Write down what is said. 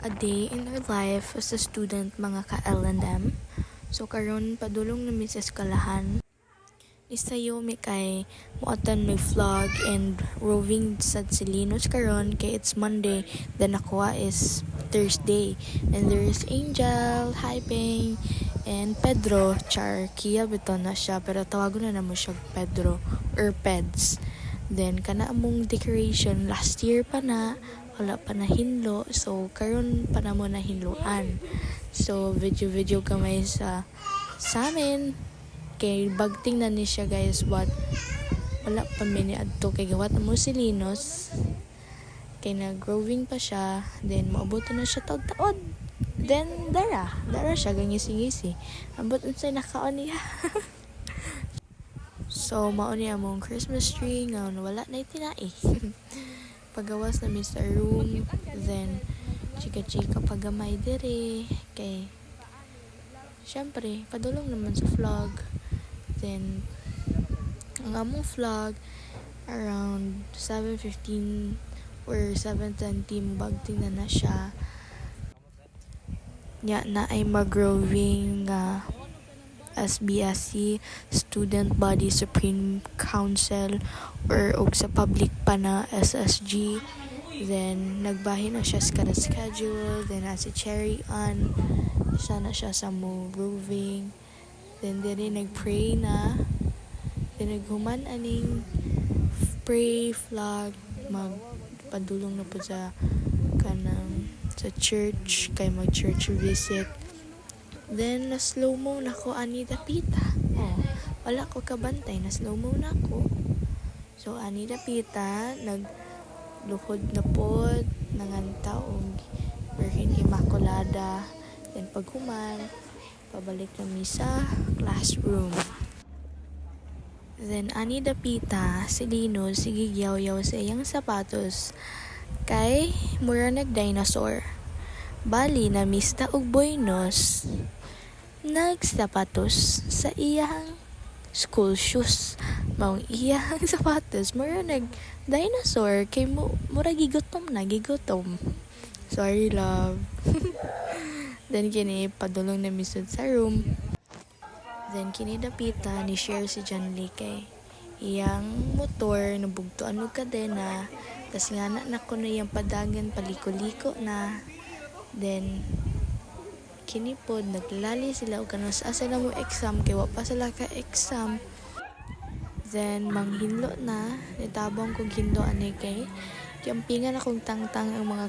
A day in our life as a student mga ka-L&M. So karon padulong na mi sa eskalahan. Isayo mi kay muatan may vlog and roving sa Silinos karon kay it's Monday, then nakuha is Thursday. And there is Angel, Hyping, and Pedro. Char, Kia beton na siya pero tawagon na namo siya Pedro or Peds. Then kana among decoration last year pa na, wala pa na hinlo, so karon pa na mo na hinluan. So video kamay sa amin kay bagting na ni siya guys, but wala pa mi ni adto kay gawat mo Silinos kay nag-growing pa siya, then maabutan na siya taod-taod, then dara siya gangisi-ngisi ambot unsay nakaon niya. So mao ni among Christmas tree nga wala na itinai. Pagawas na mi sa room, then chika-chika pagamay dire kay syempre padulong naman sa vlog. Then ang among vlog around 7:15 or 7:20 bagting na siya nya na ay mag-growing SBSC Student Body Supreme Council or og sa public pa na SSG. Then nagbahin na siya sa kada schedule, then si Cherry on sana siya sa mo roving, then diri nagpray na, then naghuman aning pray vlog, magpadulong na po sa kanang sa church kay mag church visit. Then na slow mo na ko ani dapita. Wala ko kabantay, na slow mo na ko. So ani dapita nagluhod na pod nanganta og Virgin Immaculada. Then paghuman pabalik na mi sa classroom. Then ani dapita si Lino sige yaw sa iyang sapatos kay mura nag-dinosaur. Bali na mista og buenos nagsapatos sa iyang school shoes. Maong iyang sapatos mura nag-dinosaur kay mura gigutom. Sorry love. Then kini padulong na misud sa room. Then kini dapita ni share si John Lee kay iyang motor nabugtuan og kadena, tas nga na ko na iyang padagan paliko-liko na. Then kini pod naglali sila og kanus asa na mo exam kay wa pa sila ka exam. Then manghinlo na nitabang kog hinlo ani kay kiampingan akong tangtang ang mga